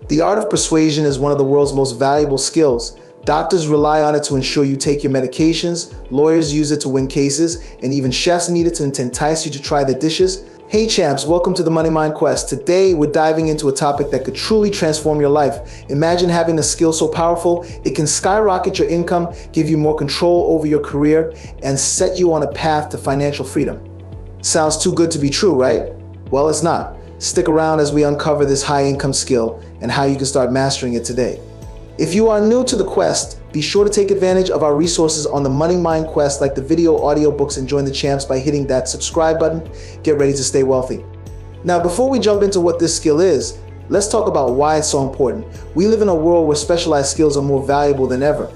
The art of persuasion is one of the world's most valuable skills. Doctors rely on it to ensure you take your medications, lawyers use it to win cases, and even chefs need it to entice you to try their dishes. Hey champs, welcome to the MoneyMind Quest. Today, we're diving into a topic that could truly transform your life. Imagine having a skill so powerful, it can skyrocket your income, give you more control over your career, and set you on a path to financial freedom. Sounds too good to be true, right? Well, it's not. Stick around as we uncover this high-income skill and how you can start mastering it today. If you are new to the quest, be sure to take advantage of our resources on the MoneyMind Quest, like the video, audio books, and join the champs by hitting that subscribe button. Get ready to stay wealthy. Now, before we jump into what this skill is, let's talk about why it's so important. We live in a world where specialized skills are more valuable than ever.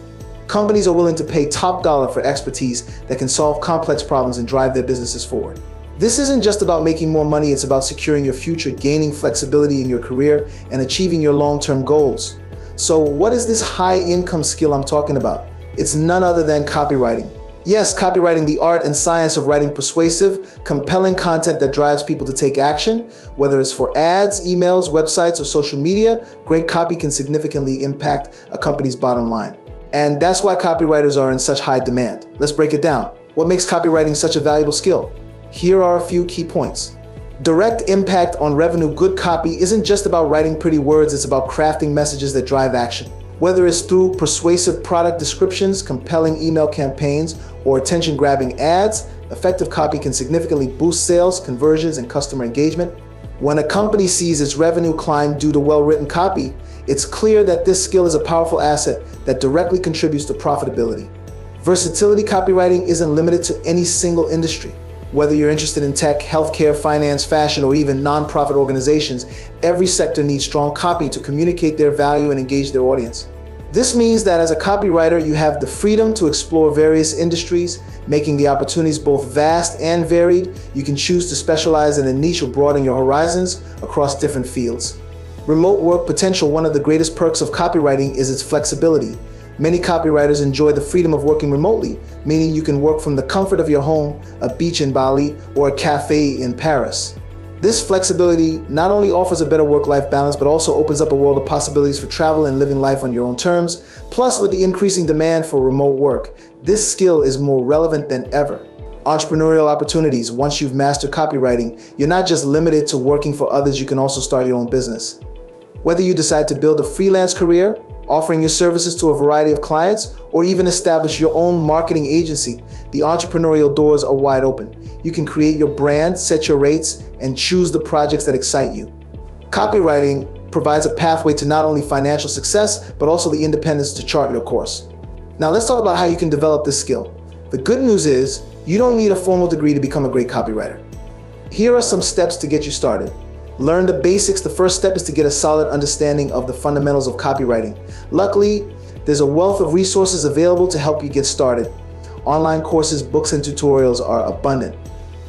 Companies are willing to pay top dollar for expertise that can solve complex problems and drive their businesses forward. This isn't just about making more money, it's about securing your future, gaining flexibility in your career, and achieving your long-term goals. So what is this high-income skill I'm talking about? It's none other than copywriting. Yes, copywriting, the art and science of writing persuasive, compelling content that drives people to take action. Whether it's for ads, emails, websites, or social media, great copy can significantly impact a company's bottom line. And that's why copywriters are in such high demand. Let's break it down. What makes copywriting such a valuable skill? Here are a few key points. Direct impact on revenue. Good copy isn't just about writing pretty words, it's about crafting messages that drive action. Whether it's through persuasive product descriptions, compelling email campaigns, or attention-grabbing ads, effective copy can significantly boost sales, conversions, and customer engagement. When a company sees its revenue climb due to well-written copy, it's clear that this skill is a powerful asset that directly contributes to profitability. Versatility. Copywriting isn't limited to any single industry. Whether you're interested in tech, healthcare, finance, fashion, or even nonprofit organizations, every sector needs strong copy to communicate their value and engage their audience. This means that as a copywriter, you have the freedom to explore various industries, making the opportunities both vast and varied. You can choose to specialize in a niche or broaden your horizons across different fields. Remote work potential. One of the greatest perks of copywriting is its flexibility. Many copywriters enjoy the freedom of working remotely, meaning you can work from the comfort of your home, a beach in Bali, or a cafe in Paris. This flexibility not only offers a better work-life balance, but also opens up a world of possibilities for travel and living life on your own terms. Plus, with the increasing demand for remote work, this skill is more relevant than ever. Entrepreneurial opportunities. Once you've mastered copywriting, you're not just limited to working for others, you can also start your own business. Whether you decide to build a freelance career, offering your services to a variety of clients, or even establish your own marketing agency, the entrepreneurial doors are wide open. You can create your brand, set your rates, and choose the projects that excite you. Copywriting provides a pathway to not only financial success, but also the independence to chart your course. Now let's talk about how you can develop this skill. The good news is, you don't need a formal degree to become a great copywriter. Here are some steps to get you started. Learn the basics. The first step is to get a solid understanding of the fundamentals of copywriting. Luckily, there's a wealth of resources available to help you get started. Online courses, books, and tutorials are abundant.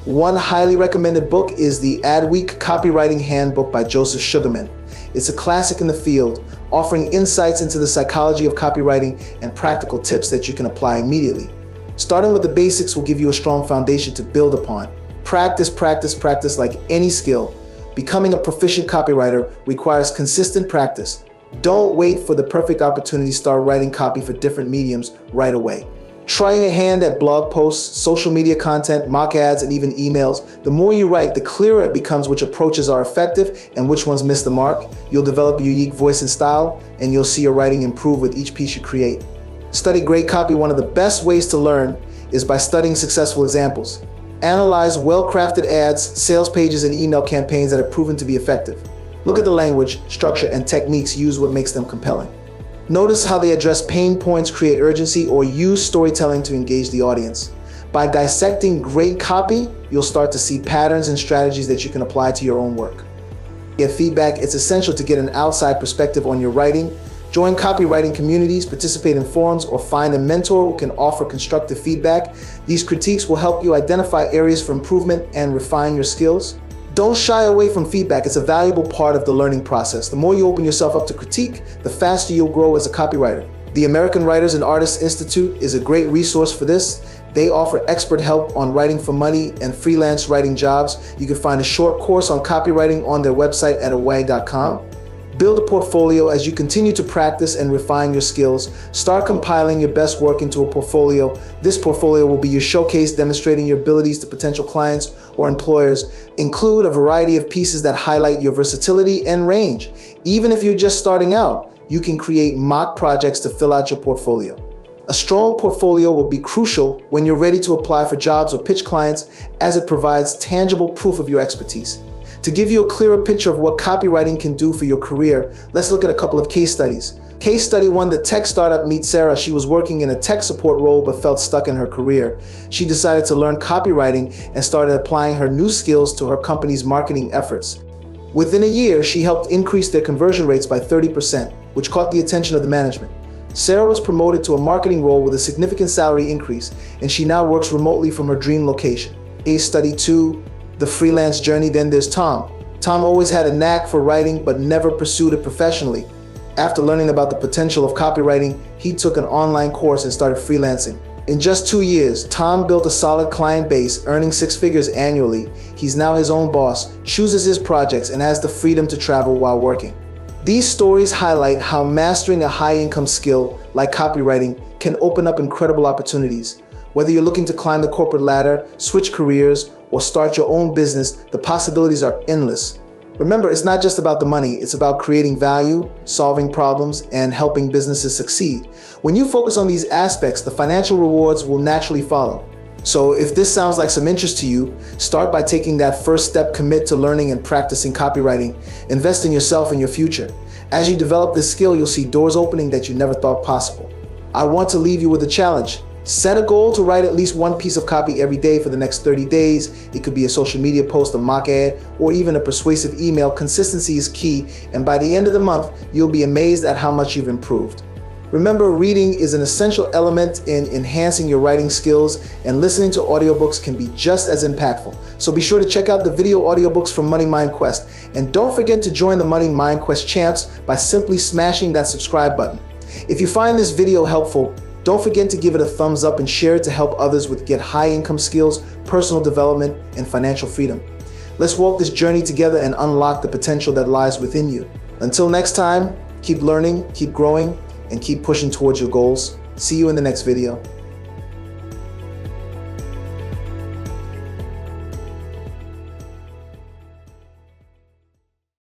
One highly recommended book is the Adweek Copywriting Handbook by Joseph Sugarman. It's a classic in the field, offering insights into the psychology of copywriting and practical tips that you can apply immediately. Starting with the basics will give you a strong foundation to build upon. Practice, practice, practice. Like any skill, becoming a proficient copywriter requires consistent practice. Don't wait for the perfect opportunity to start writing copy for different mediums right away. Try your hand at blog posts, social media content, mock ads, and even emails. The more you write, the clearer it becomes which approaches are effective and which ones miss the mark. You'll develop a unique voice and style, and you'll see your writing improve with each piece you create. Study great copy. One of the best ways to learn is by studying successful examples. Analyze well-crafted ads, sales pages, and email campaigns that have proven to be effective. Look at the language, structure, and techniques used, what makes them compelling. Notice how they address pain points, create urgency, or use storytelling to engage the audience. By dissecting great copy, you'll start to see patterns and strategies that you can apply to your own work. Get feedback. It's essential to get an outside perspective on your writing. Join copywriting communities, participate in forums, or find a mentor who can offer constructive feedback. These critiques will help you identify areas for improvement and refine your skills. Don't shy away from feedback. It's a valuable part of the learning process. The more you open yourself up to critique, the faster you'll grow as a copywriter. The American Writers and Artists Institute is a great resource for this. They offer expert help on writing for money and freelance writing jobs. You can find a short course on copywriting on their website at away.com. Build a portfolio as you continue to practice and refine your skills. Start compiling your best work into a portfolio. This portfolio will be your showcase demonstrating your abilities to potential clients or employers. Include a variety of pieces that highlight your versatility and range. Even if you're just starting out, you can create mock projects to fill out your portfolio. A strong portfolio will be crucial when you're ready to apply for jobs or pitch clients, as it provides tangible proof of your expertise. To give you a clearer picture of what copywriting can do for your career, let's look at a couple of case studies. Case study 1, the tech startup Meet Sarah. She was working in a tech support role but felt stuck in her career. She decided to learn copywriting and started applying her new skills to her company's marketing efforts. Within a year, she helped increase their conversion rates by 30%, which caught the attention of the management. Sarah was promoted to a marketing role with a significant salary increase, and she now works remotely from her dream location. Case study 2, the freelance journey. Then there's Tom. Tom always had a knack for writing but never pursued it professionally. After learning about the potential of copywriting, he took an online course and started freelancing. In just 2 years, Tom built a solid client base, earning 6 figures annually. He's now his own boss, chooses his projects, and has the freedom to travel while working. These stories highlight how mastering a high-income skill like copywriting can open up incredible opportunities. Whether you're looking to climb the corporate ladder, switch careers, or start your own business, the possibilities are endless. Remember, it's not just about the money, it's about creating value, solving problems, and helping businesses succeed. When you focus on these aspects, the financial rewards will naturally follow. So if this sounds like some interest to you, start by taking that first step, commit to learning and practicing copywriting. Invest in yourself and your future. As you develop this skill, you'll see doors opening that you never thought possible. I want to leave you with a challenge. Set a goal to write at least one piece of copy every day for the next 30 days. It could be a social media post, a mock ad, or even a persuasive email. Consistency is key, and by the end of the month, you'll be amazed at how much you've improved. Remember, reading is an essential element in enhancing your writing skills, and listening to audiobooks can be just as impactful. So be sure to check out the video audiobooks from MoneyMind Quest. And don't forget to join the MoneyMind Quest champs by simply smashing that subscribe button. If you find this video helpful, don't forget to give it a thumbs up and share it to help others get high-income skills, personal development, and financial freedom. Let's walk this journey together and unlock the potential that lies within you. Until next time, keep learning, keep growing, and keep pushing towards your goals. See you in the next video.